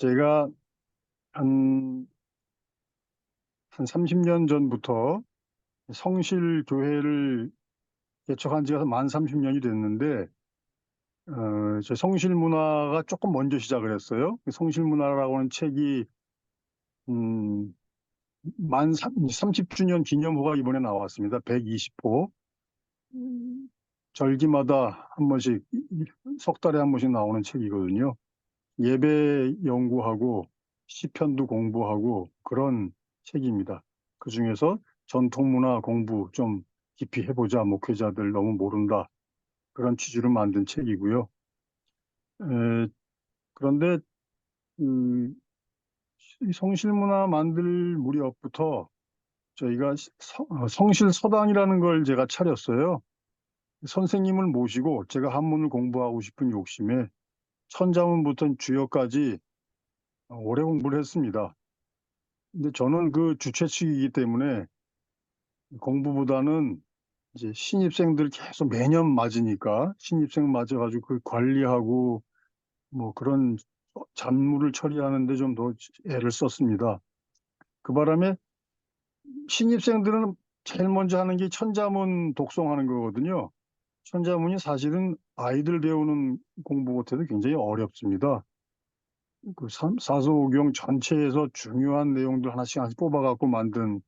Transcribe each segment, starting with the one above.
제가 한, 한 30년 전부터 성실교회를 개척한 지가 만 30년이 됐는데, 저 성실문화가 조금 먼저 시작을 했어요. 성실문화라고 하는 책이, 음, 만 30주년 기념호가 이번에 나왔습니다. 120호. 절기마다 한 번씩, 석 달에 한 번씩 나오는 책이거든요. 예배 연구하고, 시편도 공부하고, 그런 책입니다. 그 중에서 전통문화 공부 좀 깊이 해보자. 목회자들 너무 모른다. 그런 취지로 만든 책이고요. 에, 그런데 그 성실문화 만들 무렵부터 저희가 성실서당이라는 걸 제가 차렸어요. 선생님을 모시고 제가 한문을 공부하고 싶은 욕심에 천자문부터 주역까지 오래 공부를 했습니다. 근데 저는 그 주최 측이기 때문에 공부보다는 이제 신입생들 계속 매년 맞으니까 신입생 맞아가지고 그 관리하고 뭐 그런 잡무를 처리하는데 좀 더 애를 썼습니다. 그 바람에 신입생들은 제일 먼저 하는 게 천자문 독송하는 거거든요. 천자문이 사실은 아이들 배우는 공부 같아도 굉장히 어렵습니다. 그 사서오경 전체에서 중요한 내용들 하나씩 하나씩 뽑아갖고 만든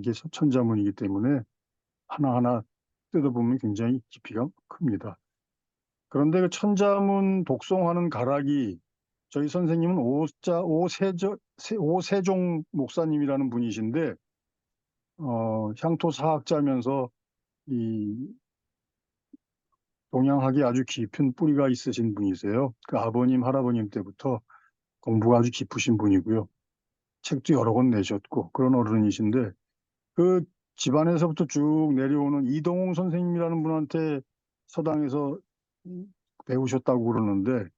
게 천자문이기 때문에 하나하나 뜯어보면 굉장히 깊이가 큽니다. 그런데 그 천자문 독송하는 가락이 저희 선생님은 오세종 목사님이라는 분이신데 향토 사학자면서 이 동양학에 아주 깊은 뿌리가 있으신 분이세요. 그 아버님, 할아버님 때부터 공부가 아주 깊으신 분이고요. 책도 여러 권 내셨고 그런 어른이신데 그 집안에서부터 쭉 내려오는 이동홍 선생님이라는 분한테 서당에서 배우셨다고 그러는데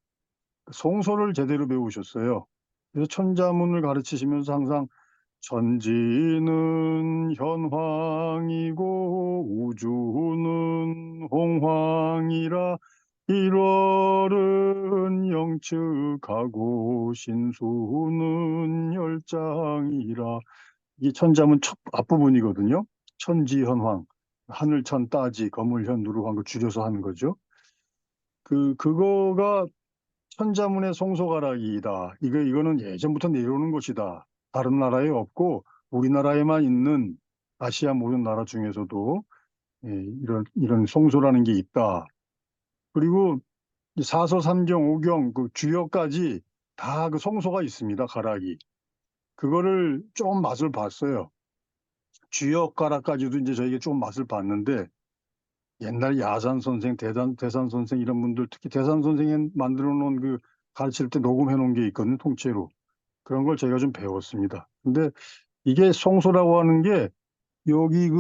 송소를 제대로 배우셨어요. 그래서 천자문을 가르치시면서 항상 천지는 현황이고 우주는 홍황이라 1월은 영측하고 신수는 열장이라. 이게 천자문 첫 앞부분이거든요. 천지현황, 하늘천 따지 거물현 누르한 거 줄여서 하는 거죠. 그거가 천자문의 송소가락이다. 이거는 예전부터 내려오는 것이다. 다른 나라에 없고 우리나라에만 있는 아시아 모든 나라 중에서도 이런 송소라는 게 있다. 그리고 사서, 삼경, 오경 그 주역까지 다 그 송소가 있습니다. 가락이. 그거를 좀 맛을 봤어요. 주역 가락까지도 이제 저희가 좀 맛을 봤는데 옛날 야산 선생, 대산 선생 이런 분들 특히 대산 선생이 만들어 놓은 그 가르칠 때 녹음해 놓은 게 있거든요. 통째로. 그런 걸 제가 좀 배웠습니다. 근데 이게 송소라고 하는 게 여기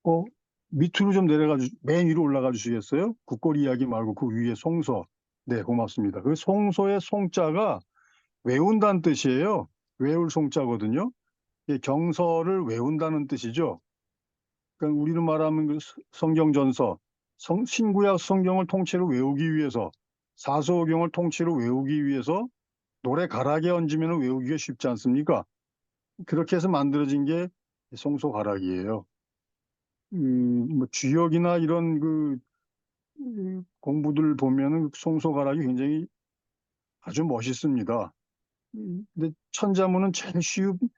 어, 밑으로 좀 내려가지고 맨 위로 올라가 주시겠어요? 국거리 이야기 말고 그 위에 송소. 네, 고맙습니다. 그 송소의 송자가 외운다는 뜻이에요. 외울 송자거든요. 이게 경서를 외운다는 뜻이죠. 그러니까 우리로 말하면 그 성경 전서, 신구약 성경을 통째로 외우기 위해서 사서오경을 통째로 외우기 위해서 노래 가락에 얹으면 외우기가 쉽지 않습니까? 그렇게 해서 만들어진 게 송소가락이에요. 뭐 주역이나 이런 공부들 보면은 송소가락이 굉장히 아주 멋있습니다. 근데 천자문은 제일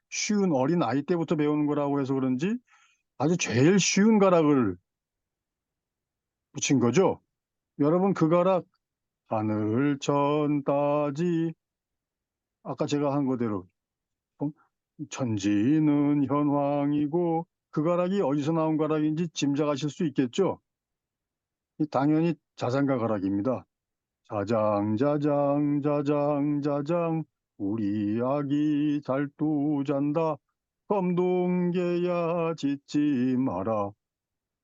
쉬운 어린 아이 때부터 배우는 거라고 해서 그런지 아주 제일 쉬운 가락을 붙인 거죠. 여러분 그 가락 하늘천 따지 아까 제가 한 거대로 어? 천지는 현황이고 그 가락이 어디서 나온 가락인지 짐작하실 수 있겠죠? 당연히 자장가 가락입니다. 자장 자장 자장 자장 우리 아기 잘도 잔다 검둥개야 짖지 마라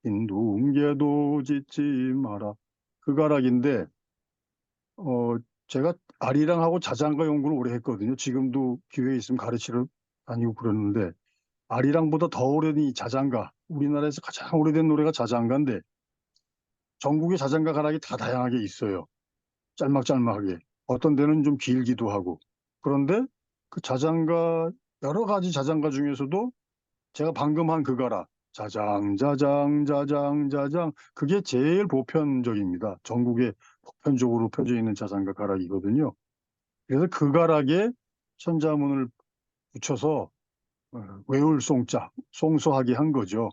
흰둥개도 짖지 마라 그 가락인데 제가 아리랑하고 자장가 연구를 오래 했거든요. 지금도 기회 있으면 가르치러 다니고 그러는데 아리랑보다 더 오래된 이 자장가 우리나라에서 가장 오래된 노래가 자장가인데 전국의 자장가 가락이 다 다양하게 있어요. 짤막짤막하게. 어떤 데는 좀 길기도 하고. 그런데 그 자장가, 여러 가지 자장가 중에서도 제가 방금 한 그 가라, 자장, 자장, 자장, 자장, 그게 제일 보편적입니다. 전국에 보편적으로 펴져 있는 자장가 가락이거든요. 그래서 그 가락에 천자문을 붙여서 외울 송자, 송수하게 한 거죠.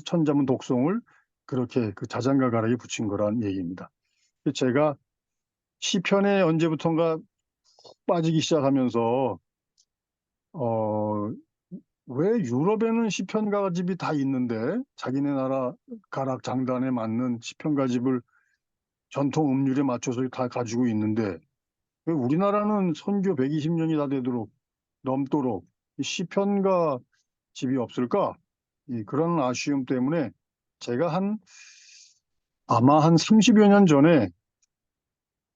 천자문 독송을 그렇게 그 자장가 가락에 붙인 거란 얘기입니다. 제가 시편에 언제부턴가 빠지기 시작하면서 어, 왜 유럽에는 시편가집이 다 있는데 자기네 나라 가락 장단에 맞는 시편가집을 전통 음률에 맞춰서 다 가지고 있는데 왜 우리나라는 선교 120년이 다 되도록 넘도록 이 시편가 집이 없을까? 그런 아쉬움 때문에 제가 아마 한 30여 년 전에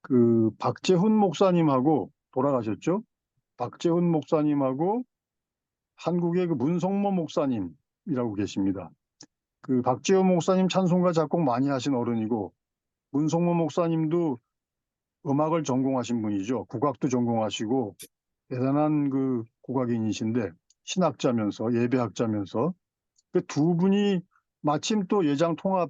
그 박재훈 목사님하고 돌아가셨죠? 박재훈 목사님하고 한국의 그 문성모 목사님이라고 계십니다. 그 박재훈 목사님 찬송가 작곡 많이 하신 어른이고 문성모 목사님도 음악을 전공하신 분이죠. 국악도 전공하시고 대단한 그 국악인이신데 신학자면서 예배학자면서 그 두 분이 마침 또 예장 통합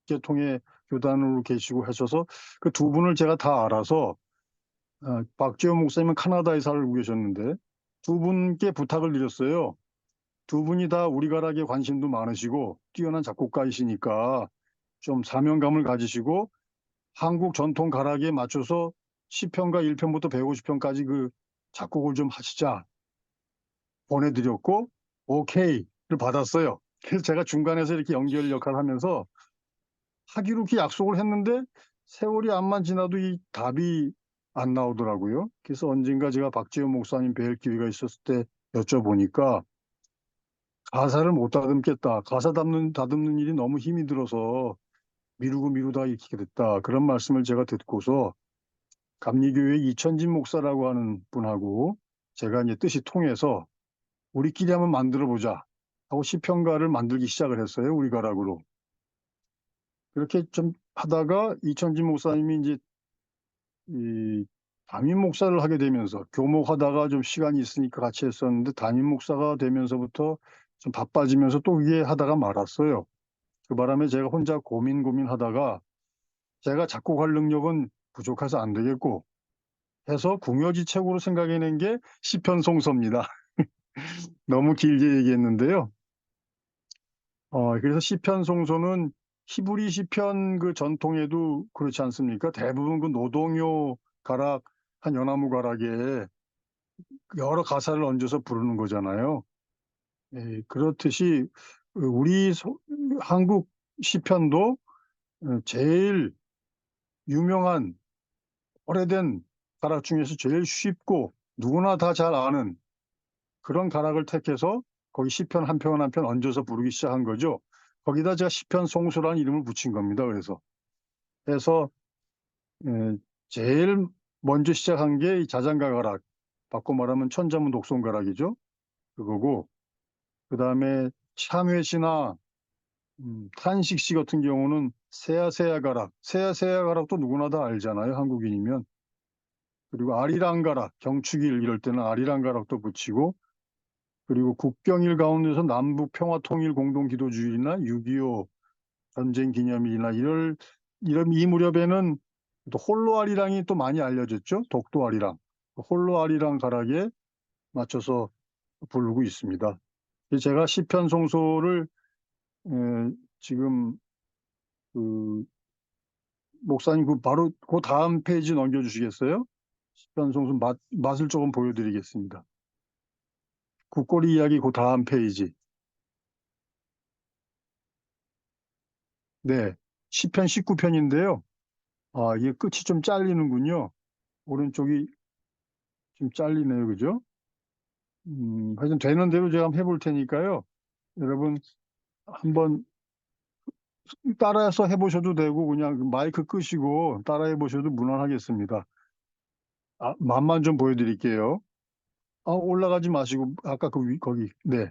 계통의 교단으로 계시고 하셔서 그 두 분을 제가 다 알아서 박지호 목사님은 카나다에 살고 계셨는데 두 분께 부탁을 드렸어요. 두 분이 다 우리 가락에 관심도 많으시고 뛰어난 작곡가이시니까 좀 사명감을 가지시고 한국 전통 가락에 맞춰서 시편과 1편부터 150편까지 그 작곡을 좀 하시자 보내드렸고 오케이를 받았어요. 그래서 제가 중간에서 이렇게 연결 역할을 하면서 하기로 이렇게 약속을 했는데 세월이 암만 지나도 이 답이 안 나오더라고요. 그래서 언젠가 제가 박지현 목사님 뵐 기회가 있었을 때 여쭤보니까 가사를 못 다듬겠다. 가사 다듬는 일이 너무 힘이 들어서 미루고 미루다 이렇게 됐다. 그런 말씀을 제가 듣고서 감리교회 이천진 목사라고 하는 분하고 제가 이제 뜻이 통해서 우리끼리 한번 만들어 보자 하고 시편가를 만들기 시작을 했어요. 우리 가락으로. 그렇게 좀 하다가 이천진 목사님이 이제 이 담임 목사를 하게 되면서 교목하다가 좀 시간이 있으니까 같이 했었는데 담임 목사가 되면서부터 좀 바빠지면서 또 이게 하다가 말았어요. 그 바람에 제가 혼자 고민하다가 제가 작곡할 능력은 부족해서 안 되겠고 해서 궁여지책으로 생각해낸 게 시편송서입니다. 너무 길게 얘기했는데요. 그래서 시편송서는 히브리 시편 그 전통에도 그렇지 않습니까? 대부분 그 노동요 가락, 한 연나무 가락에 여러 가사를 얹어서 부르는 거잖아요. 그렇듯이 우리 한국 시편도 제일 유명한 오래된 가락 중에서 제일 쉽고 누구나 다 잘 아는 그런 가락을 택해서 거기 시편 한 편 한 편 얹어서 부르기 시작한 거죠. 거기다 제가 시편 송수라는 이름을 붙인 겁니다. 그래서 에, 제일 먼저 시작한 게 이 자장가 가락, 바꿔 말하면 천자문 독송 가락이죠. 그거고 그다음에 참회시나 탄식시 같은 경우는 세야세야 가락, 세야세야 가락도 누구나 다 알잖아요. 한국인이면. 그리고 아리랑 가락, 경축일 이럴 때는 아리랑 가락도 붙이고 그리고 국경일 가운데서 남북 평화 통일 공동 기도주일이나 6.25 전쟁 기념일이나 이런 이 무렵에는 또 홀로 아리랑이 또 많이 알려졌죠. 독도 아리랑. 홀로 아리랑 가락에 맞춰서 부르고 있습니다. 제가 시편 송소를 지금 그 목사님 바로 그 다음 페이지 넘겨주시겠어요? 시편 송소 맛을 조금 보여드리겠습니다. 국거리 이야기 그 다음 페이지. 네, 시편 19편인데요. 이게 끝이 좀 잘리는군요. 오른쪽이 좀 잘리네요. 그죠? 하여튼 되는 대로 제가 한번 해볼 테니까요. 여러분 한번 따라서 해보셔도 되고 그냥 마이크 끄시고 따라해 보셔도 무난하겠습니다. 맛만 좀 보여드릴게요. 올라가지 마시고 아까 거기 네.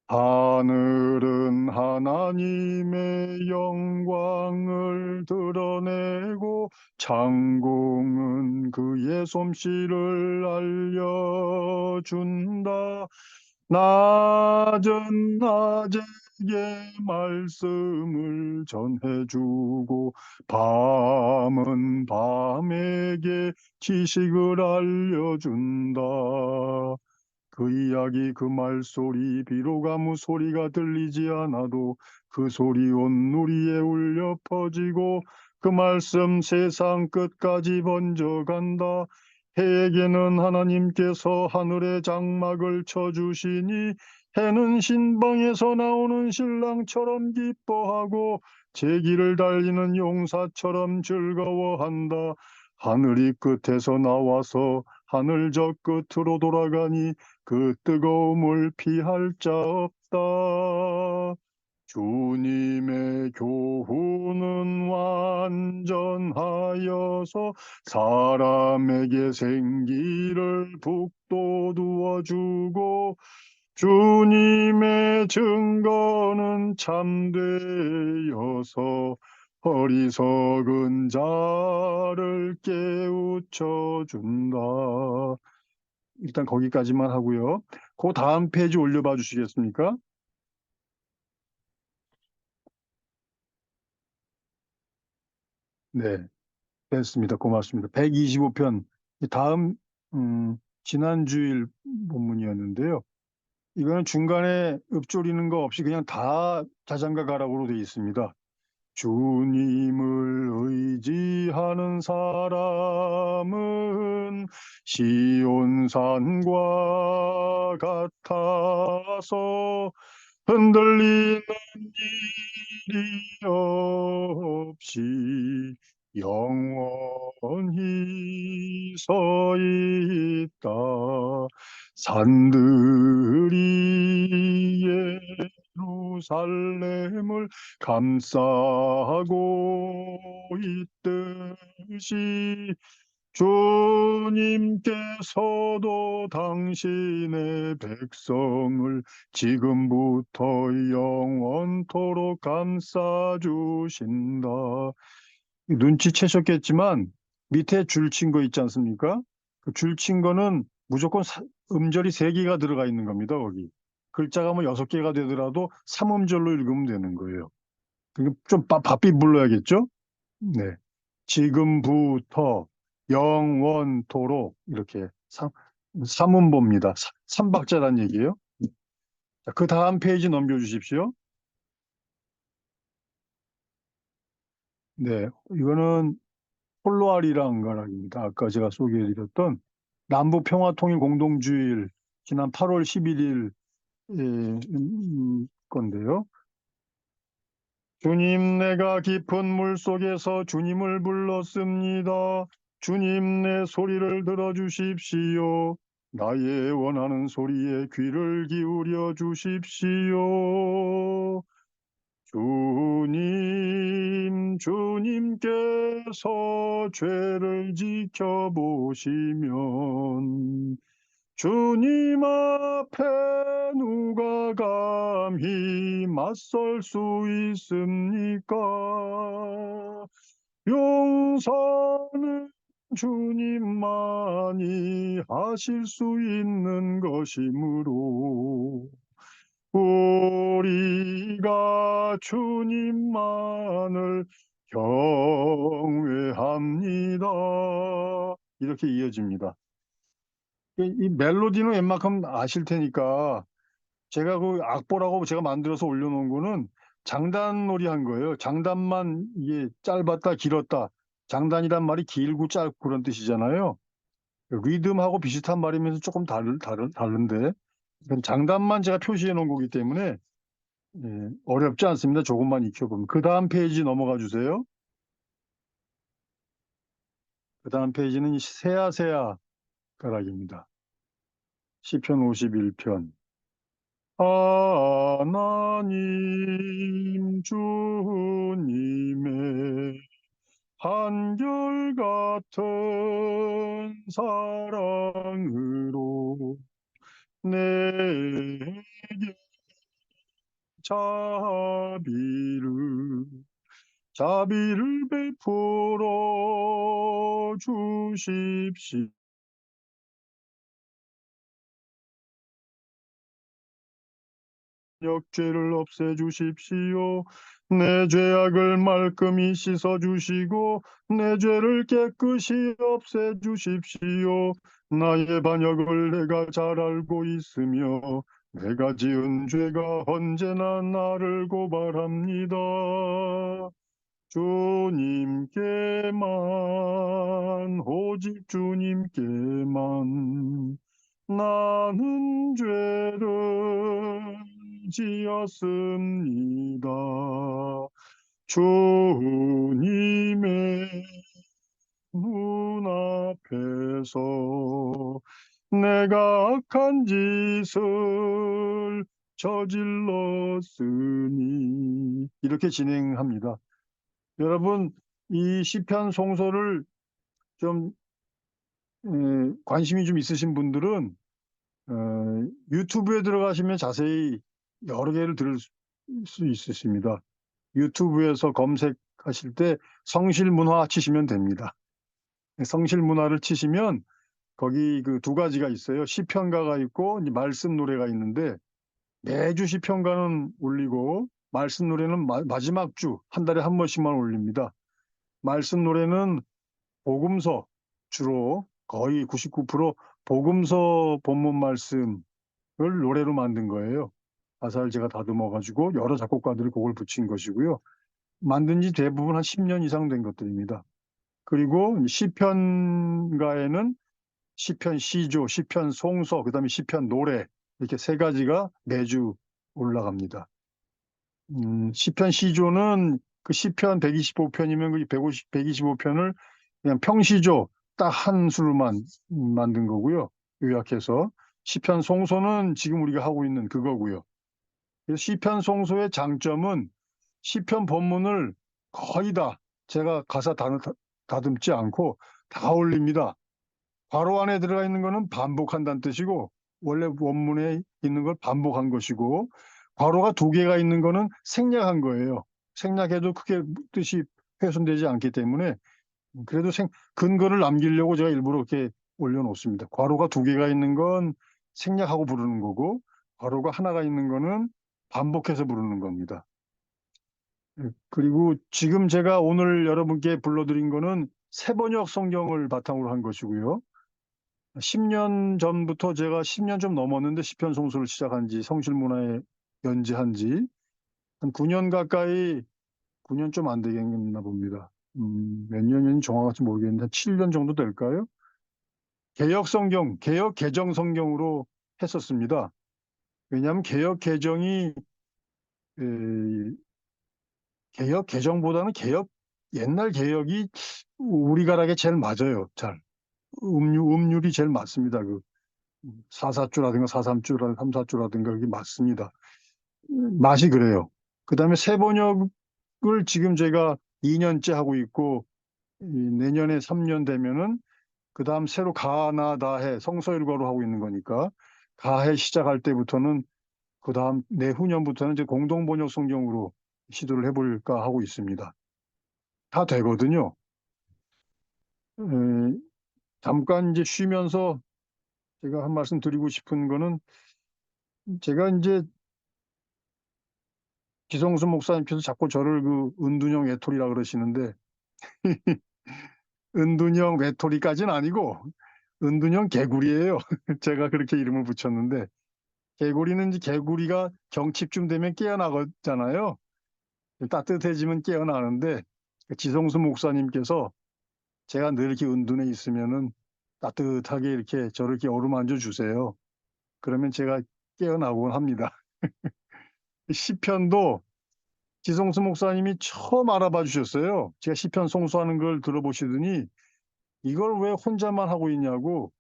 하늘은 하나님의 영광을 드러내고 창공은 그의 솜씨를 알려준다. 낮은 낮에게 말씀을 전해주고 밤은 밤에게 지식을 알려준다. 그 이야기 그 말소리 비록 아무 소리가 들리지 않아도 그 소리 온 누리에 울려 퍼지고 그 말씀 세상 끝까지 번져간다. 해에게는 하나님께서 하늘의 장막을 쳐주시니 해는 신방에서 나오는 신랑처럼 기뻐하고 제길을 달리는 용사처럼 즐거워한다. 하늘이 끝에서 나와서 하늘 저 끝으로 돌아가니 그 뜨거움을 피할 자 없다. 주님의 교훈은 완전하여서 사람에게 생기를 북돋워 주고 주님의 증거는 참되어서 어리석은 자를 깨우쳐 준다. 일단 거기까지만 하고요. 그 다음 페이지 올려봐 주시겠습니까? 네, 됐습니다. 고맙습니다. 125편. 다음, 지난주일 본문이었는데요. 이거는 중간에 읊조리는 거 없이 그냥 다 자장가 가락으로 되어 있습니다. 주님을 의지하는 사람은 시온산과 같아서 흔들리는 일이 없이 영원히 서 있다. 산들이 예루살렘을 감싸고 있듯이 주님께서도 당신의 백성을 지금부터 영원토록 감싸 주신다. 눈치채셨겠지만 밑에 줄 친 거 있지 않습니까? 그 줄 친 거는 무조건 음절이 3개가 들어가 있는 겁니다. 거기. 글자가 뭐 6개가 되더라도 3음절로 읽으면 되는 거예요. 그게 좀 바삐 불러야겠죠? 네. 지금부터 영원토록 이렇게 삼음보입니다. 삼박자란 얘기예요. 자, 그 다음 페이지 넘겨주십시오. 네, 이거는 폴로아리랑 가락입니다. 아까 제가 소개해드렸던 남북평화통일공동주일 지난 8월 11일 건데요. 주님, 내가 깊은 물 속에서 주님을 불렀습니다. 주님, 내 소리를 들어주십시오. 나의 원하는 소리에 귀를 기울여 주십시오. 주님께서 죄를 지켜보시면 주님 앞에 누가 감히 맞설 수 있습니까? 용서는 주님만이 하실 수 있는 것이므로 우리가 주님만을 경외합니다. 이렇게 이어집니다. 이 멜로디는 웬만큼 아실 테니까 제가 그 악보라고 제가 만들어서 올려놓은 거는 장단놀이 한 거예요. 장단만 이게 짧았다 길었다. 장단이란 말이 길고 짧고 그런 뜻이잖아요. 리듬하고 비슷한 말이면서 조금 다른데 장단만 제가 표시해 놓은 거기 때문에 어렵지 않습니다. 조금만 익혀보면. 그 다음 페이지 넘어가 주세요. 그 다음 페이지는 이 세아세아 가락입니다. 시편 51편. 하나님 주님의 한결같은 사랑으로 내게 자비를 자비를 베풀어 주십시오. 역죄를 없애주십시오. 내 죄악을 말끔히 씻어주시고 내 죄를 깨끗이 없애주십시오. 나의 반역을 내가 잘 알고 있으며 내가 지은 죄가 언제나 나를 고발합니다. 주님께만, 오직 주님께만 나는 죄를 지었습니다. 주님의 눈 앞에서 내가 악한 짓을 저질렀으니 이렇게 진행합니다. 여러분, 이 시편 송소를 좀 관심이 좀 있으신 분들은 유튜브에 들어가시면 자세히 여러 개를 들을 수 있으십니다. 유튜브에서 검색하실 때 성실문화 치시면 됩니다. 성실문화를 치시면 거기 그 두 가지가 있어요. 시편가가 있고 이제 말씀 노래가 있는데 매주 시편가는 올리고 말씀 노래는 마지막 주 한 달에 한 번씩만 올립니다. 말씀 노래는 복음서 주로 거의 99% 복음서 본문 말씀을 노래로 만든 거예요. 가사를 제가 다듬어가지고 여러 작곡가들이 곡을 붙인 것이고요. 만든 지 대부분 한 10년 이상 된 것들입니다. 그리고 시편가에는 시편 시조, 시편 송서, 그다음에 시편 노래 이렇게 세 가지가 매주 올라갑니다. 시편 시조는 그 시편 125편이면 그 125편을 그냥 평시조 딱 한 수로만 만든 거고요. 요약해서 시편 송소는 지금 우리가 하고 있는 그거고요. 그래서 시편 송소의 장점은 시편 본문을 거의 다 제가 가사 다듬지 않고 다 올립니다. 괄호 안에 들어가 있는 거는 반복한다는 뜻이고 원래 원문에 있는 걸 반복한 것이고 괄호가 두 개가 있는 거는 생략한 거예요. 생략해도 크게 뜻이 훼손되지 않기 때문에 그래도 근거를 남기려고 제가 일부러 이렇게 올려놓습니다. 괄호가 두 개가 있는 건 생략하고 부르는 거고 괄호가 하나가 있는 거는 반복해서 부르는 겁니다. 그리고 지금 제가 오늘 여러분께 불러드린 거는 새번역 성경을 바탕으로 한 것이고요. 10년 전부터 제가 10년 좀 넘었는데 시편 송수를 시작한 지 성실문화에 연재한 지 한 9년 가까이 9년 좀 안 되겠나 봅니다. 몇 년인지 정확하지 모르겠는데 한 7년 정도 될까요? 개혁 성경, 개혁 개정 성경으로 했었습니다. 왜냐하면 개혁 개정이 개혁 개정보다는 옛날 개혁이 우리 가락에 제일 맞아요. 잘 음률이 제일 맞습니다. 그 4사주라든가 4.3주라든가 3.4주라든가 그게 맞습니다. 맛이 그래요. 그 다음에 새번역을 지금 제가 2년째 하고 있고 내년에 3년 되면은 그 다음 새로 가나다해 성서일과로 하고 있는 거니까 가해 시작할 때부터는 그 다음 내후년부터는 이제 공동번역 성경으로 시도를 해볼까 하고 있습니다. 다 되거든요. 에, 잠깐 이제 쉬면서 제가 한 말씀 드리고 싶은 거는 제가 이제 기성수 목사님께서 자꾸 저를 그 은둔형 외톨이라 그러시는데 은둔형 외톨이까지는 아니고 은둔형 개구리예요. 제가 그렇게 이름을 붙였는데 개구리는 이제 개구리가 경칩쯤 되면 깨어나잖아요. 따뜻해지면 깨어나는데 지성수 목사님께서 제가 늘 이렇게 은둔해 있으면은 따뜻하게 이렇게 저를 이렇게 어루만져 주세요. 그러면 제가 깨어나곤 합니다. 시편도 지성수 목사님이 처음 알아봐 주셨어요. 제가 시편 송수하는 걸 들어보시더니 이걸 왜 혼자만 하고 있냐고.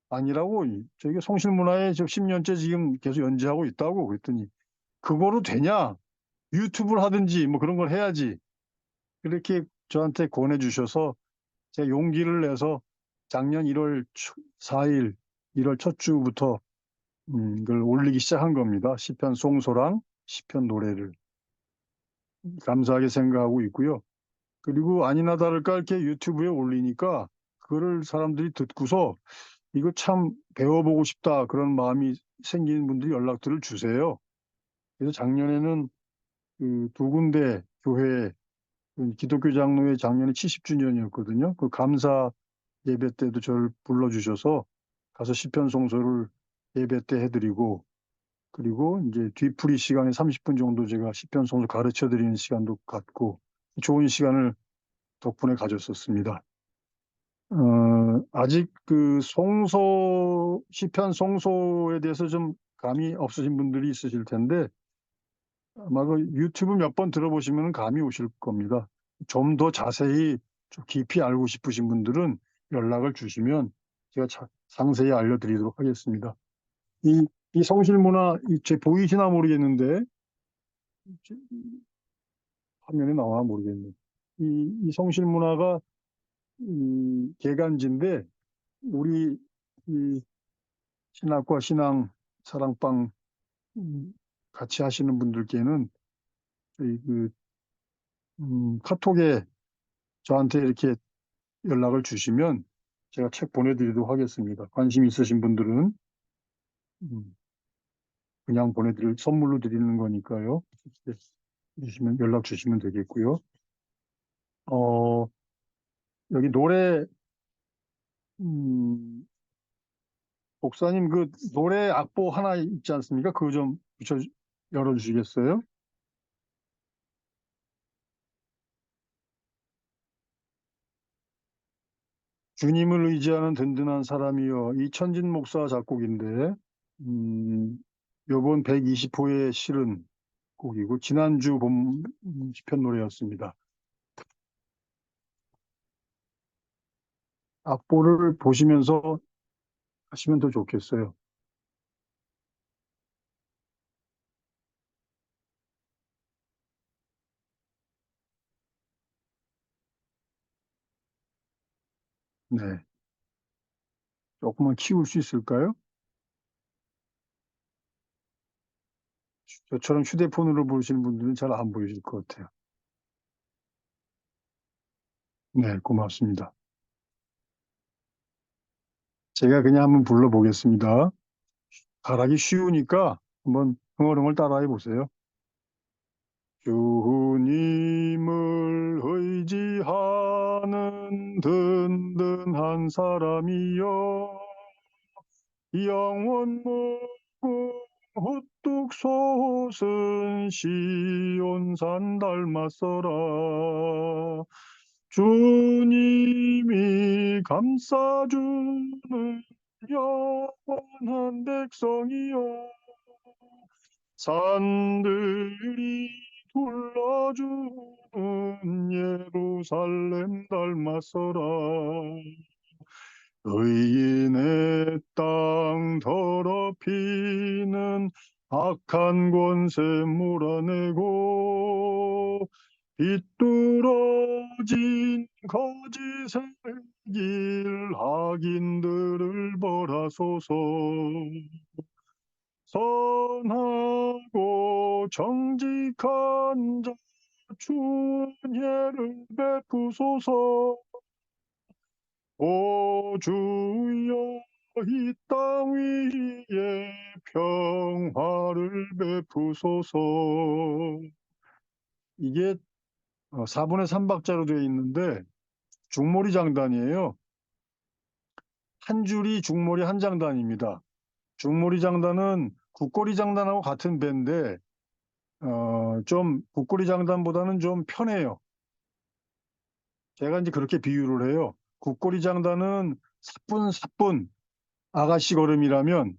아니라고, 저희가 성실문화에 10년째 지금 계속 연재하고 있다고 그랬더니 그거로 되냐? 유튜브를 하든지 뭐 그런 걸 해야지. 이렇게 저한테 권해주셔서 제가 용기를 내서 작년 1월 4일, 1월 첫 주부터 그걸 올리기 시작한 겁니다. 시편 송소랑 시편 노래를 감사하게 생각하고 있고요. 그리고 아니나 다를까 이렇게 유튜브에 올리니까 그거를 사람들이 듣고서 이거 참 배워보고 싶다 그런 마음이 생기는 분들이 연락들을 주세요. 그래서 작년에는 그 두 군데 교회 기독교 장로회 작년에 70주년이었거든요. 그 감사 예배 때도 저를 불러주셔서 가서 시편 송소를 예배 때 해드리고, 그리고 이제 뒤풀이 시간에 30분 정도 제가 시편 송소 가르쳐 드리는 시간도 갖고 좋은 시간을 덕분에 가졌었습니다. 아직 그 시편 송소에 대해서 좀 감이 없으신 분들이 있으실 텐데 아마 그 유튜브 몇 번 들어보시면 감이 오실 겁니다. 좀 더 자세히 좀 깊이 알고 싶으신 분들은 연락을 주시면 제가 상세히 알려드리도록 하겠습니다. 이 성실문화, 제 보이시나 모르겠는데, 화면에 나와 모르겠네요. 이 성실문화가 개간지인데, 우리 이 신학과 신앙 사랑방 같이 하시는 분들께는 저희 카톡에 저한테 이렇게 연락을 주시면 제가 책 보내드리도록 하겠습니다. 관심 있으신 분들은 음, 그냥 선물로 드리는 거니까요. 연락 주시면 되겠고요. 어, 여기 음, 목사님 그 노래 악보 하나 있지 않습니까? 그거 좀 열어주시겠어요? 주님을 의지하는 든든한 사람이여. 이천진 목사 작곡인데, 요번 120호에 실은 곡이고, 지난주 봄 시편 노래였습니다. 악보를 보시면서 하시면 더 좋겠어요. 네. 조금만 키울 수 있을까요? 저처럼 휴대폰으로 보시는 분들은 잘 안 보이실 것 같아요. 네, 고맙습니다. 제가 그냥 한번 불러보겠습니다. 가락이 쉬우니까 한번 흥얼흥얼 따라해 보세요. 주님을 의지하는 든든한 사람이여 영원 무궁 우뚝 솟은 시온산 닮았어라 주님이 감싸주는 영원한 백성이여 산들이 둘러주는 예루살렘 닮았어라 의인의 땅 더럽히는 악한 권세 몰아내고 비뚤어진 거짓의 길 악인들을 벌하소서 선하고 정직한 자 충혜를 베푸소서 오 주여 이 땅 위에 평화를 베푸소서. 이게 4분의 3박자로 되어 있는데 중몰이 장단이에요. 한 줄이 중몰이 한 장단입니다. 중몰이 장단은 국고리 장단하고 같은 배인데 좀 국고리 장단보다는 좀 편해요. 제가 이제 그렇게 비유를 해요. 국고리 장단은 사뿐사뿐 아가씨 걸음이라면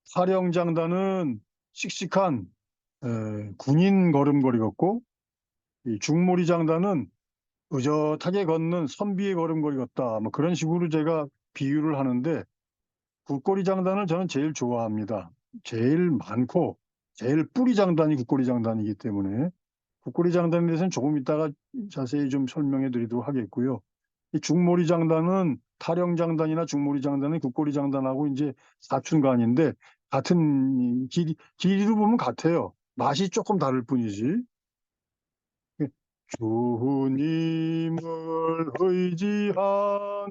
사령장단은 씩씩한 군인 걸음걸이 같고 이 중몰이 장단은 의젓하게 걷는 선비의 걸음걸이 같다. 뭐 그런 식으로 제가 비유를 하는데 국고리 장단을 저는 제일 좋아합니다. 제일 많고 제일 뿌리 장단이 국고리 장단이기 때문에 국고리 장단에 대해서는 조금 이따가 자세히 좀 설명해 드리도록 하겠고요. 이 중몰이 장단은 타령 장단이나 중몰이 장단은 국고리 장단하고 이제 사춘간인데 같은 길이로 보면 같아요. 맛이 조금 다를 뿐이지. 주님을 의지하는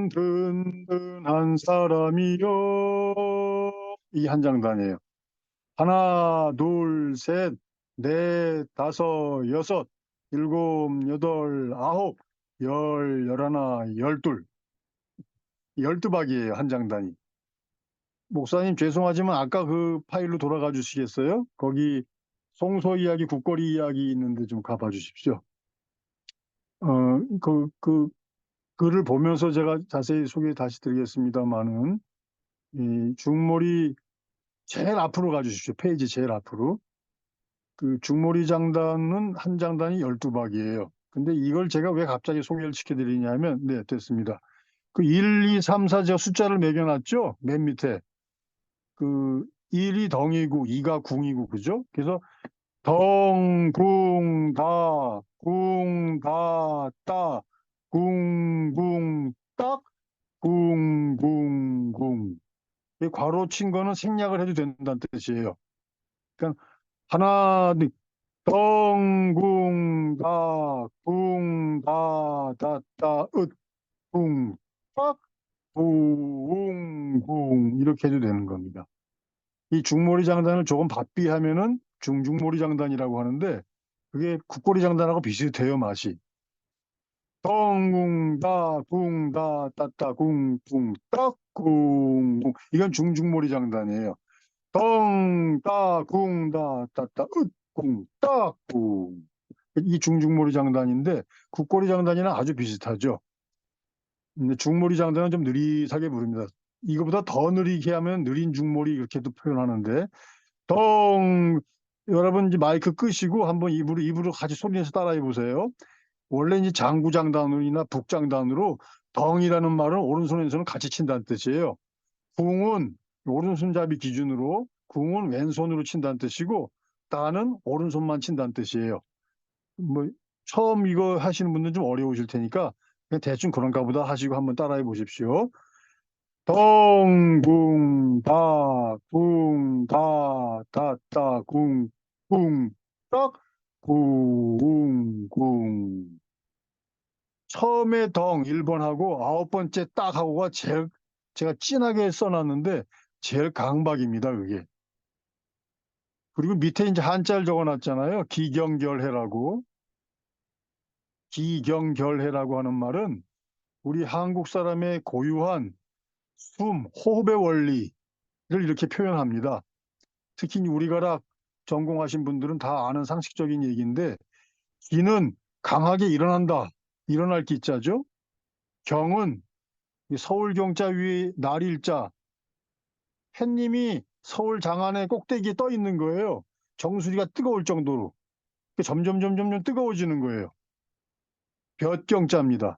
든든한 사람이여. 이 한 장단이에요. 하나, 둘, 셋, 넷, 다섯, 여섯, 일곱, 여덟, 아홉, 열, 열하나, 열둘. 12박이에요, 한 장단이. 목사님 죄송하지만 아까 그 파일로 돌아가 주시겠어요? 거기 송소 이야기, 국거리 이야기 있는데 좀 가봐 주십시오. 그 글을 보면서 제가 자세히 소개 다시 드리겠습니다만은, 이 중몰이 제일 앞으로 가 주십시오. 페이지 제일 앞으로. 그 중몰이 장단은 한 장단이 12박이에요. 근데 이걸 제가 왜 갑자기 소개를 시켜드리냐면, 네, 됐습니다. 그 1, 2, 3, 4 제가 숫자를 매겨놨죠? 맨 밑에. 그 1이 덩이고 2가 궁이고, 그죠? 그래서 덩, 궁, 다, 궁, 다, 따, 궁, 궁, 딱, 궁, 궁, 궁. 이 괄호 친 거는 생략을 해도 된다는 뜻이에요. 그러니까 하나, 둘, 덩, 궁, 다, 궁, 다, 다, 따, 으, 궁, 딱, 궁, 궁. 이렇게 해도 되는 겁니다. 이 중몰이 장단을 조금 바삐하면은 중중몰이 장단이라고 하는데, 그게 국고리 장단하고 비슷해요, 맛이. 덩궁다 궁다 따따 궁궁 딱궁궁. 이건 중중몰이 장단이에요. 덩따 궁다 따따 으궁 딱궁. 이 중중몰이 장단인데 국고리 장단이랑 아주 비슷하죠. 근데 중몰이 장단은 좀 느릿하게 부릅니다. 이거보다 더 느리게 하면 느린 중몰이 이렇게도 표현하는데, 덩. 여러분 이제 마이크 끄시고 한번 입으로 같이 소리 내서 따라해 보세요. 원래 이제 장구장단이나 북장단으로 덩이라는 말은 오른손 왼손을 같이 친다는 뜻이에요. 궁은 오른손잡이 기준으로, 궁은 왼손으로 친다는 뜻이고, 따는 오른손만 친다는 뜻이에요. 뭐 처음 이거 하시는 분들은 좀 어려우실 테니까 그냥 대충 그런가 보다 하시고 한번 따라해 보십시오. 덩, 궁, 다, 궁, 다, 다, 따, 궁, 궁, 딱, 궁, 궁. 처음에 덩 1번하고 9번째 딱 하고가 제일, 제가 진하게 써놨는데 제일 강박입니다, 그게. 그리고 밑에 이제 한자를 적어놨잖아요. 기경결해라고. 기경결해라고 하는 말은 우리 한국 사람의 고유한 호흡의 원리를 이렇게 표현합니다. 특히 우리가락 전공하신 분들은 다 아는 상식적인 얘기인데, 기는 강하게 일어난다. 일어날 기자죠. 경은 서울 경자 위에 날일자, 햇님이 서울 장안의 꼭대기에 떠 있는 거예요. 정수리가 뜨거울 정도로. 점점 뜨거워지는 거예요. 볕경자입니다.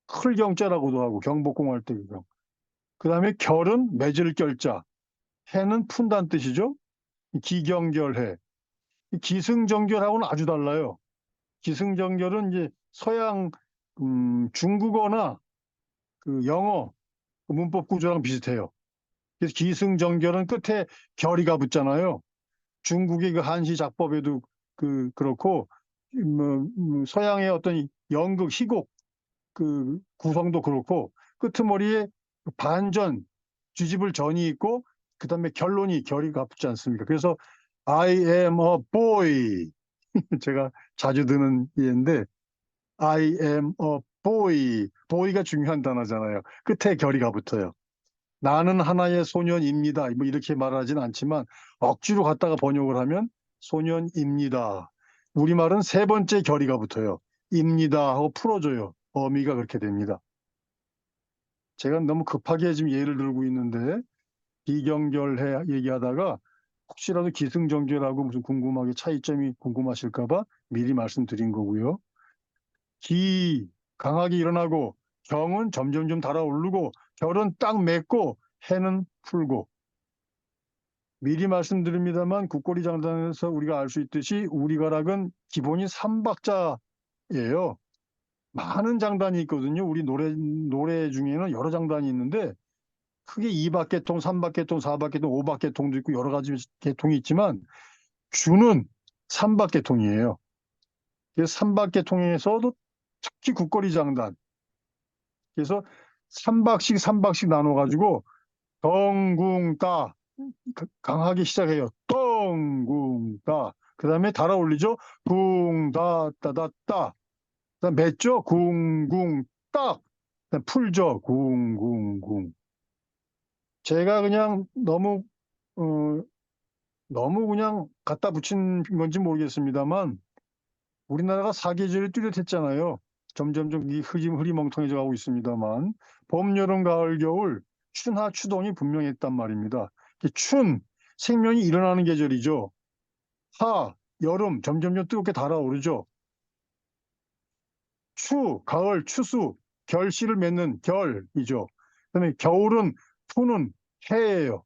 클경자라고도 하고, 경복궁 할 때 그 경. 그 다음에 결은 맺을 결자. 해는 푼다는 뜻이죠. 기경결해. 기승전결하고는 아주 달라요. 기승전결은 이제 서양 중국어나 그 영어 그 문법 구조랑 비슷해요. 그래서 기승전결은 끝에 결이가 붙잖아요. 중국의 그 한시 작법에도 그렇고, 서양의 어떤 연극, 희곡 그 구성도 그렇고, 끄트머리에 반전, 뒤집을 전이 있고, 그 다음에 결이 붙지 않습니까? 그래서 I am a boy. 제가 자주 드는 예인데, I am a boy. boy가 중요한 단어잖아요. 끝에 결이가 붙어요. 나는 하나의 소년입니다. 뭐 이렇게 말하진 않지만 억지로 갖다가 번역을 하면 소년입니다. 우리말은 세 번째 결이가 붙어요. 입니다 하고 풀어줘요. 어미가 그렇게 됩니다. 제가 너무 급하게 지금 예를 들고 있는데, 비경결해 얘기하다가 혹시라도 기승전결하고 무슨 궁금하게 차이점이 궁금하실까봐 미리 말씀드린 거고요. 기, 강하게 일어나고, 경은 점점 달아오르고, 결은 딱 맺고, 해는 풀고. 미리 말씀드립니다만 국고리 장단에서 우리가 알 수 있듯이 우리가락은 기본이 3박자예요. 많은 장단이 있거든요. 우리 노래 중에는 여러 장단이 있는데, 크게 2박계통, 3박계통, 4박계통, 5박계통도 있고 여러 가지 계통이 있지만 주는 3박계통이에요. 그래서 삼박계통에서도 특히 국거리 장단. 그래서 삼박씩 나눠가지고 덩궁따 강하게 시작해요. 덩궁따. 그 다음에 달아 올리죠. 쿵따따따따. 그다음 맺죠. 쿵쿵따. 그다음 풀죠. 쿵쿵쿵. 제가 그냥 어, 너무 그냥 갖다 붙인 건지 모르겠습니다만 우리나라가 사계절이 뚜렷했잖아요. 점점점 이 흐리멍텅해져 가고 있습니다만 봄, 여름, 가을, 겨울 춘하, 추동이 분명했단 말입니다. 생명이 일어나는 계절이죠. 하, 여름 점점점 뜨겁게 달아오르죠. 가을, 추수, 결실을 맺는 결이죠. 그다음에 겨울은 푸는 해예요.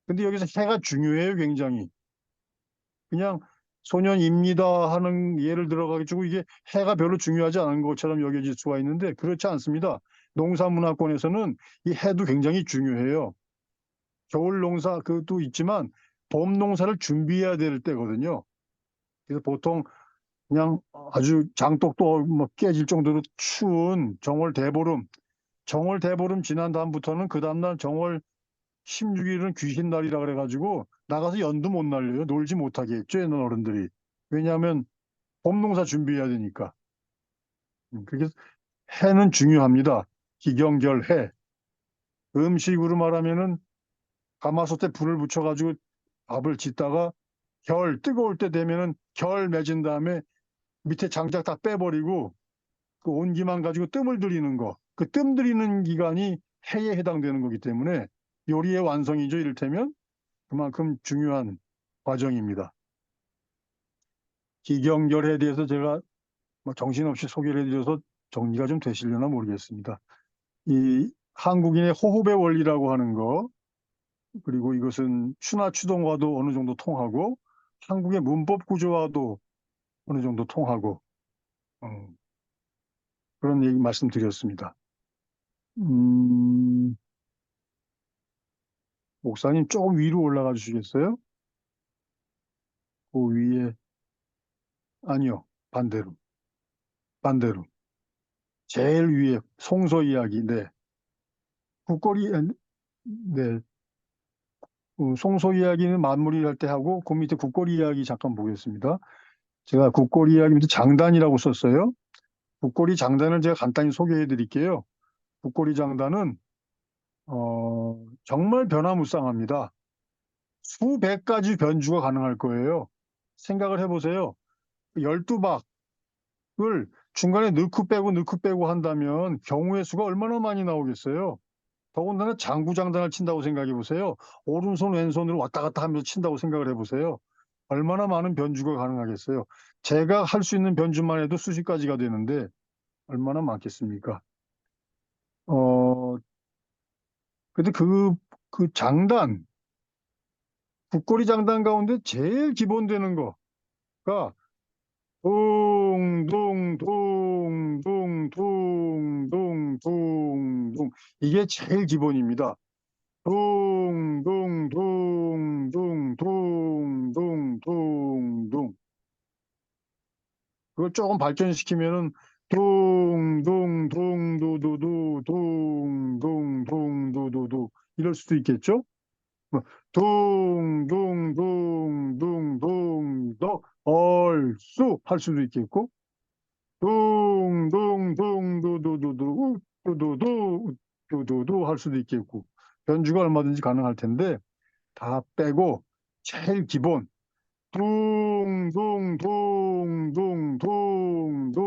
근데 여기서 해가 중요해요, 굉장히. 그냥 소년입니다 하는 예를 들어가지고 이게 해가 별로 중요하지 않은 것처럼 여겨질 수가 있는데 그렇지 않습니다. 농사문화권에서는 이 해도 굉장히 중요해요. 겨울 농사 그것도 있지만 봄 농사를 준비해야 될 때거든요. 그래서 보통 그냥 아주 장독도 뭐 깨질 정도로 추운 정월 대보름 지난 다음부터는 그 다음날 정월 16일은 귀신날이라 그래가지고 나가서 연도 못 날려요. 놀지 못하게 했죠, 옛날 어른들이. 왜냐하면 봄농사 준비해야 되니까. 그게 해는 중요합니다. 기경결해. 음식으로 말하면은 가마솥에 불을 붙여가지고 밥을 짓다가 뜨거울 때 되면은 결 맺은 다음에 밑에 장작 다 빼버리고 그 온기만 가지고 뜸을 들이는 거. 그 뜸 들이는 기간이 해에 해당되는 거기 때문에 요리의 완성이죠. 이를테면 그만큼 중요한 과정입니다. 기경결에 대해서 제가 뭐 정신없이 소개를 해드려서 정리가 좀 되시려나 모르겠습니다. 이 한국인의 호흡의 원리라고 하는 거, 그리고 이것은 추나 추동과도 어느 정도 통하고, 한국의 문법 구조와도 어느 정도 통하고, 어, 그런 얘기 말씀드렸습니다. 음, 목사님 조금 위로 올라가 주시겠어요? 그 위에, 아니요, 반대로, 반대로. 제일 위에 송소 이야기, 네. 국거리, 네. 송소 이야기는 마무리할 때 하고, 그 밑에 국거리 이야기 잠깐 보겠습니다. 제가 국거리 이야기 밑에 장단이라고 썼어요. 국거리 장단을 제가 간단히 소개해 드릴게요. 국거리 장단은 정말 변화무쌍합니다. 수백 가지 변주가 가능할 거예요. 생각을 해보세요. 12박을 중간에 넣고 빼고 한다면 경우의 수가 얼마나 많이 나오겠어요. 더군다나 장구장단을 친다고 생각해 보세요. 오른손 왼손으로 왔다 갔다 하면서 친다고 생각을 해보세요. 얼마나 많은 변주가 가능하겠어요. 제가 할 수 있는 변주만 해도 수십 가지가 되는데 얼마나 많겠습니까? 어, 근데 그 장단, 국거리 장단 가운데 제일 기본되는 거가 둥둥둥둥둥둥둥둥 이게 제일 기본입니다. 둥둥둥둥둥둥둥 그걸 조금 발전시키면은 둥둥둥두두두 둥둥둥두두두 이럴 수도 있겠죠? 뭐, 둥둥둥둥둥 얼쑤 할 수도 있겠고 둥둥둥두두두두 두두두 두두두 할 수도 있겠고 변주가 얼마든지 가능할 텐데 다 빼고 제일 기본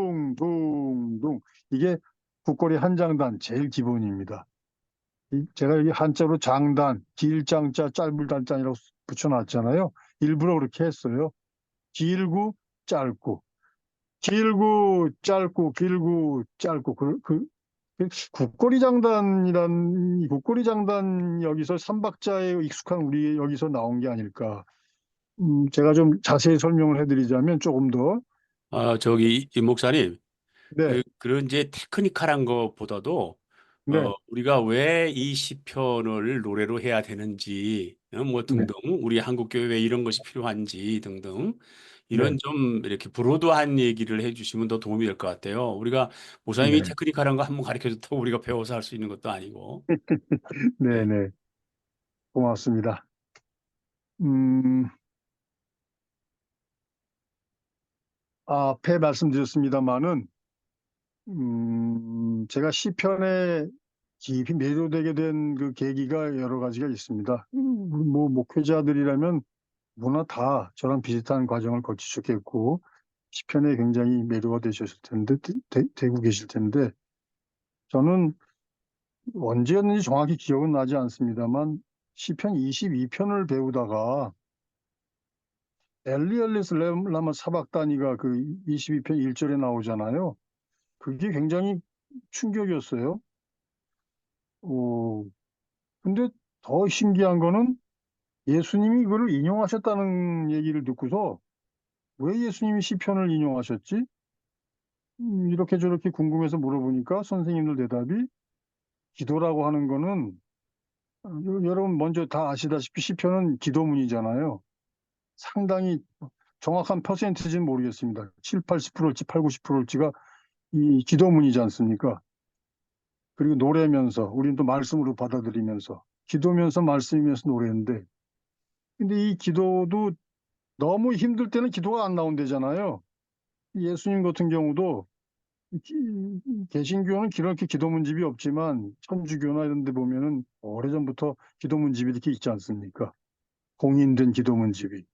둥둥둥둥둥둥둥 이게 국거리 한 장단 제일 기본입니다. 제가 여기 한자로 장단, 길장자, 짧을단자이라고 붙여놨잖아요. 일부러 그렇게 했어요. 길고 짧고, 길고 짧고. 이 국거리 장단 여기서 삼박자에 익숙한 우리 여기서 나온 게 아닐까. 제가 좀 자세히 설명을 해드리자면 조금 더. 저기 이 목사님, 네, 그런 이제 테크니컬한 것보다도 네, 우리가 왜 이 시편을 노래로 해야 되는지, 뭐 네, 등등, 우리 한국교회 왜 이런 것이 필요한지 등등 네, 이런 좀 이렇게 브로드한 얘기를 해주시면 더 도움이 될 것 같아요. 우리가 목사님이 네, 테크니컬한 거 한번 가르쳐 줬다고 우리가 배워서 할 수 있는 것도 아니고. 네, 네. 네. 고맙습니다. 음, 앞에 말씀드렸습니다마는, 제가 시편에 깊이 매료되게 된 그 계기가 여러 가지가 있습니다. 뭐, 목회자들이라면 누구나 다 저랑 비슷한 과정을 거치셨겠고, 시편에 굉장히 매료가 되셨을 텐데, 되고 계실 텐데, 저는 언제였는지 정확히 기억은 나지 않습니다만, 시편 22편을 배우다가, 엘리엘리스 라마 사박다니가 그 22편 1절에 나오잖아요. 그게 굉장히 충격이었어요. 어, 근데 더 신기한 거는 예수님이 그걸 인용하셨다는 얘기를 듣고서 왜 예수님이 시편을 인용하셨지? 이렇게 저렇게 궁금해서 물어보니까 선생님들 대답이 기도라고 하는 거는 여러분 먼저 다 아시다시피 시편은 기도문이잖아요. 상당히 정확한 퍼센티지는 모르겠습니다. 7, 80%일지 8, 90%일지가 이 기도문이지 않습니까? 그리고 노래면서 우리는 또 말씀으로 받아들이면서 기도면서 말씀이면서 노래인데 근데 이 기도도 너무 힘들 때는 기도가 안 나온대잖아요. 예수님 같은 경우도 개신교는 그렇게 기도문집이 없지만 천주교나 이런 데 보면은 오래전부터 기도문집이 이렇게 있지 않습니까? 공인된 기도문집이.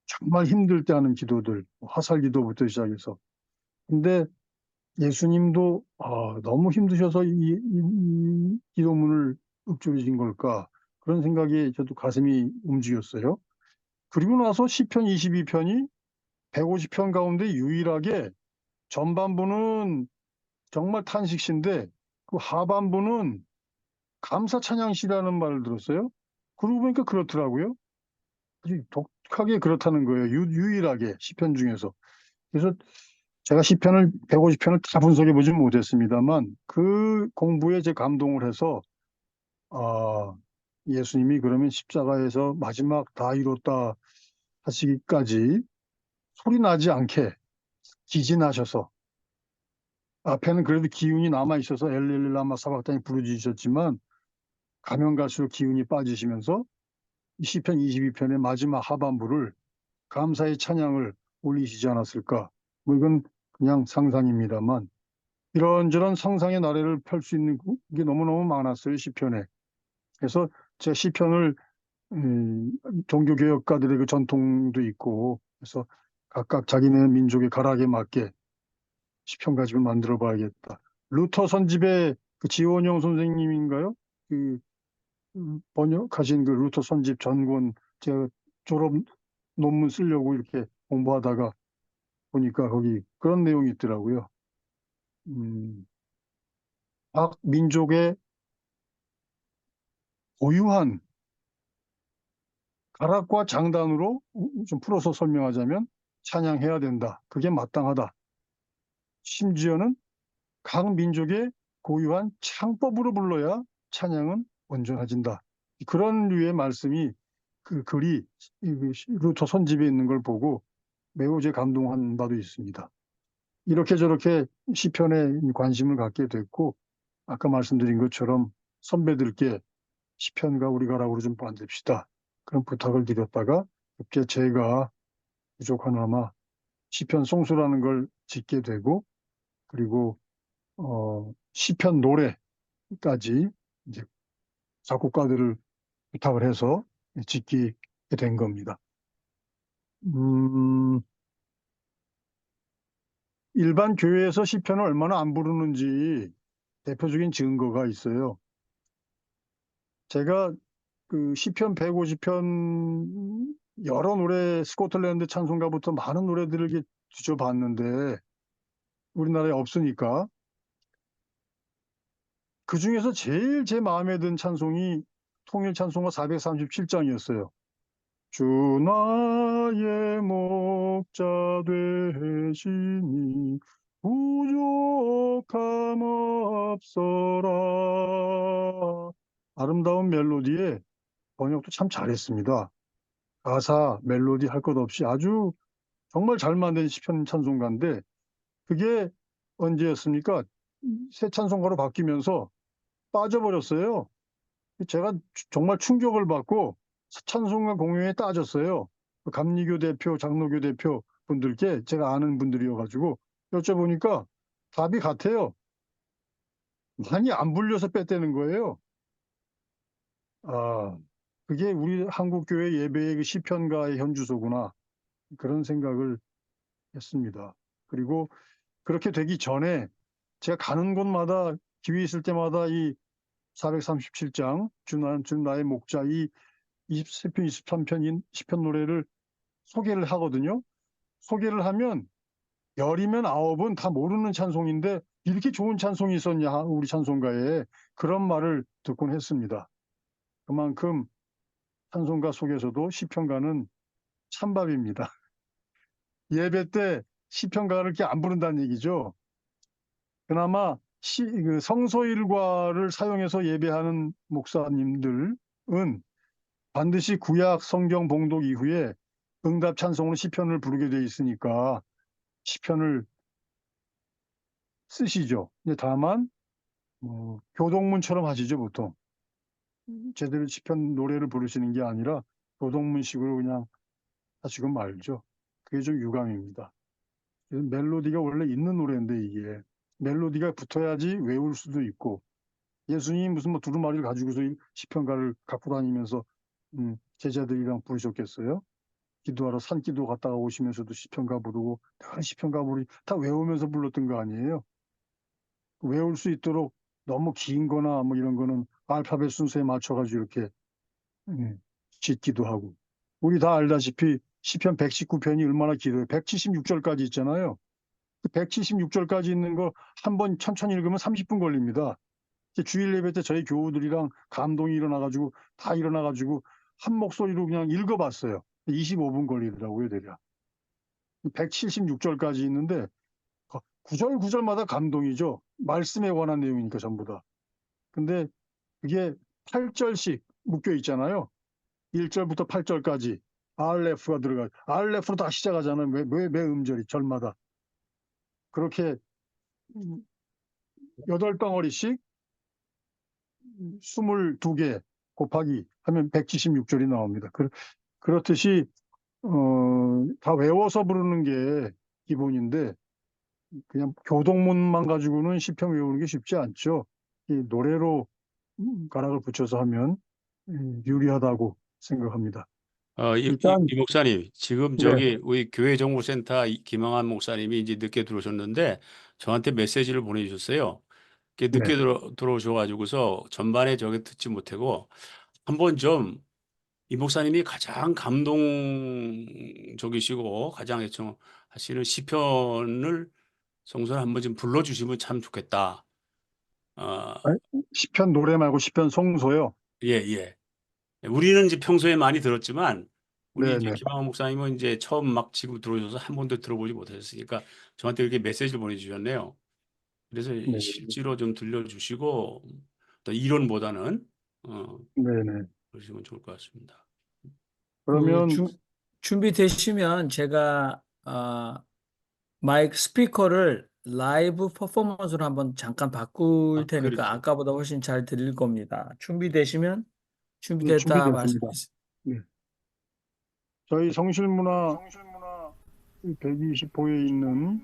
정말 힘들 때 하는 기도들, 화살 기도부터 시작해서. 근데 예수님도 너무 힘드셔서 이 기도문을 읊조리신 걸까? 그런 생각이 저도 가슴이 움직였어요. 그리고 나서 시편 22편이 150편 가운데 유일하게 전반부는 정말 탄식시인데 그 하반부는 감사 찬양시라는 말을 들었어요. 그러고 보니까 그렇더라고요. 아주 독특하게 그렇다는 거예요. 유일하게 시편 중에서. 그래서 제가 시편을 150편을 다 분석해 보진 못했습니다만 그 공부에 제 감동을 해서 아, 예수님이 그러면 십자가에서 마지막 다 이뤘다 하시기까지 소리 나지 않게 기진하셔서 앞에는 그래도 기운이 남아 있어서 엘렐리 라마 사박단이 부르짖으셨지만 가면 갈수록 기운이 빠지시면서 시편 22편의 마지막 하반부를 감사의 찬양을 올리시지 않았을까? 뭐 이건 그냥 상상입니다만 이런저런 상상의 나래를 펼 수 있는 게 너무너무 많았어요, 시편에. 그래서 제가 시편을 종교개혁가들의 그 전통도 있고 그래서 각각 자기네 민족의 가락에 맞게 시편 가지고 만들어 봐야겠다. 루터 선집의 그 지원영 선생님인가요? 그 번역하신 그 루터 선집 전권 제가 졸업 논문 쓰려고 이렇게 공부하다가 보니까 거기 그런 내용이 있더라고요. 음, 각 민족의 고유한 가락과 장단으로 좀 풀어서 설명하자면 찬양해야 된다. 그게 마땅하다. 심지어는 각 민족의 고유한 창법으로 불러야 찬양은 온전해진다. 그런 류의 말씀이 그 글이 루터 선집에 있는 걸 보고 매우 제 감동한 바도 있습니다. 이렇게 저렇게 시편에 관심을 갖게 됐고 아까 말씀드린 것처럼 선배들께 시편과 우리 가락으로 좀 만듭시다. 그런 부탁을 드렸다가 그렇게 제가 부족하나마 시편 송수라는 걸 짓게 되고 그리고 시편 노래까지 이제 작곡가들을 부탁을 해서 짓게 된 겁니다. 음, 일반 교회에서 시편을 얼마나 안 부르는지 대표적인 증거가 있어요. 제가 그 시편 150편 여러 노래 스코틀랜드 찬송가부터 많은 노래들을 이렇게 뒤져봤는데 우리나라에 없으니까 그 중에서 제일 제 마음에 든 찬송이 통일 찬송가 437장이었어요. 주 나의 목자 되시니 부족함 없어라. 아름다운 멜로디에 번역도 참 잘했습니다. 가사, 멜로디 할 것 없이 아주 정말 잘 만든 시편 찬송가인데 그게 언제였습니까? 새 찬송가로 바뀌면서 빠져버렸어요. 제가 정말 충격을 받고 찬송가 공연에 따졌어요. 그 감리교 대표, 장로교 대표 분들께 제가 아는 분들이어가지고 여쭤보니까 답이 같아요. 많이 안 불려서 뺐다는 거예요. 아, 그게 우리 한국교회 예배의 그 시편가의 현주소구나. 그런 생각을 했습니다. 그리고 그렇게 되기 전에 제가 가는 곳마다 기회 있을 때마다 이 437장 주 나의 목자 이 23편, 23편인 시편 노래를 소개를 하거든요. 소개를 하면 열이면 아홉은 다 모르는 찬송인데 이렇게 좋은 찬송이 있었냐 우리 찬송가에 그런 말을 듣곤 했습니다. 그만큼 찬송가 속에서도 시편가는 찬밥입니다. 예배 때 시편가를 이렇게 안 부른다는 얘기죠. 그나마 그 성서일과를 사용해서 예배하는 목사님들은 반드시 구약 성경 봉독 이후에 응답 찬송으로 시편을 부르게 돼 있으니까 시편을 쓰시죠. 근데 다만 교동문처럼 하시죠 보통. 제대로 시편 노래를 부르시는 게 아니라 교동문식으로 그냥 하시고 말죠. 그게 좀 유감입니다. 멜로디가 원래 있는 노래인데 이게 멜로디가 붙어야지 외울 수도 있고 예수님이 무슨 뭐 두루마리를 가지고서 이 시편가를 갖고 다니면서 제자들이랑 부르셨겠어요? 기도하러 산기도 갔다가 오시면서도 시편가 부르고 다 시편가 부르 다 외우면서 불렀던 거 아니에요? 외울 수 있도록 너무 긴 거나 뭐 이런 거는 알파벳 순서에 맞춰가지고 이렇게 짓기도 하고 우리 다 알다시피 시편 119편이 얼마나 길어요. 176절까지 있잖아요. 그 176절까지 있는 거 한 번 천천히 읽으면 30분 걸립니다. 주일 예배 때 저희 교우들이랑 감동이 일어나가지고 다 일어나가지고 한 목소리로 그냥 읽어봤어요. 25분 걸리더라고요, 대략. 176절까지 있는데 구절 구절마다 감동이죠. 말씀에 관한 내용이니까 전부 다. 근데 그게 8절씩 묶여 있잖아요. 1절부터 8절까지 알레프가 들어가. 알레프로 다 시작하잖아요. 매 음절이 절마다. 그렇게 8덩어리씩 22개 곱하기 하면 176절이 나옵니다. 그렇듯이 다 외워서 부르는 게 기본인데 그냥 교동문만 가지고는 시편 외우는 게 쉽지 않죠. 이 노래로 가락을 붙여서 하면 유리하다고 생각합니다. 일단 이 목사님, 지금 네, 저기 우리 교회정보센터 김영한 목사님이 이제 늦게 들어오셨는데 저한테 메시지를 보내주셨어요. 이렇게 네. 늦게 들어오셔가지고서 전반에 저게 듣지 못하고 한번 좀 이 목사님이 가장 감동적이시고 가장 애청하시는 시편을 성서를 한번 좀 불러주시면 참 좋겠다. 어, 아, 시편 노래 말고 시편 송소요. 예, 예. 우리는 이제 평소에 많이 들었지만 우리 네, 이제 네, 김학원 목사님은 이제 처음 막 지금 들어오셔서 한 번도 들어보지 못하셨으니까 저한테 이렇게 메시지를 보내주셨네요. 그래서 네, 실제로 좀 들려주시고 또 이론보다는 네, 네. 그러시면 좋을 것 같습니다. 그 그러면 준비되시면 제가 마이크 스피커를 라이브 퍼포먼스로 한번 잠깐 바꿀 테니까 그렇죠. 아까보다 훨씬 잘 들릴 겁니다. 준비되시면 준비됐다 준비됐습니다. 말씀해 주세요. 네. 저희 성실문화 120호에 있는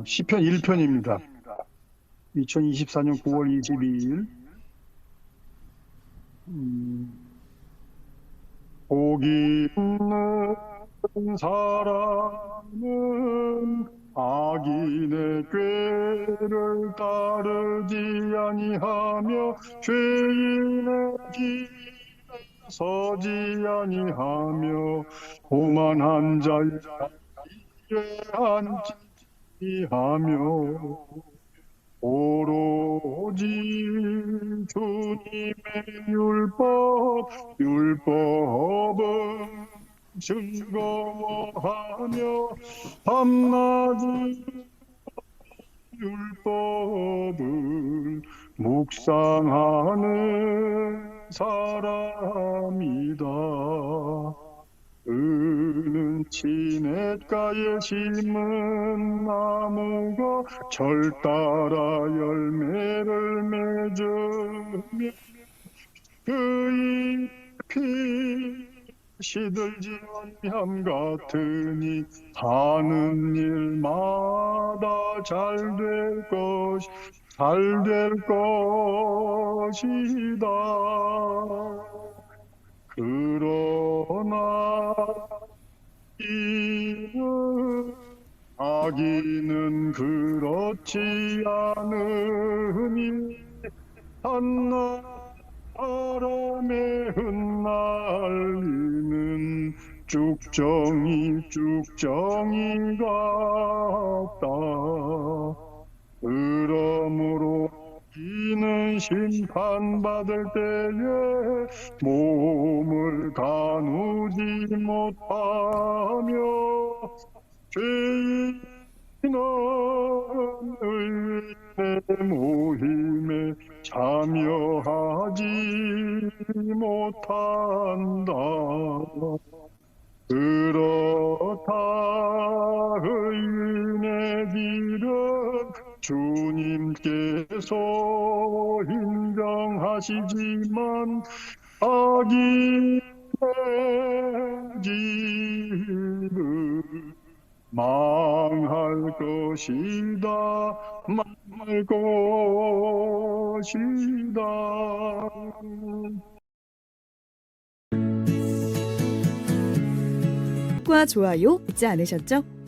시편 1편입니다. 2024년 9월 22일 복이 있는 사람은 악인의 꾀를 따르지 아니하며 죄인의 길에 서지 아니하며 오만한 자의 길에 앉지 하며 오로지 주님의 율법은 즐거워하며 밤낮이 율법을 묵상하는 사람이다. 그는 시냇가에 심은 나무가 절 따라 열매를 맺으며 그 잎이 시들지 아니함 같으니 하는 일마다 잘 될 것이다. 그러나 아기는 그렇지 않으니 한낮 바람에 흩날리는 쭉정이 같다. 그러므로 이는 심판받을 때에 몸을 가누지 못하며 죄인은 의인의 모임에 참여하지 못한다. 그렇다 의인의 길은 주님께서 인정하시지만 악인의 길은 망할 것이다. 망할 것이다. 구독과 좋아요 잊지 않으셨죠?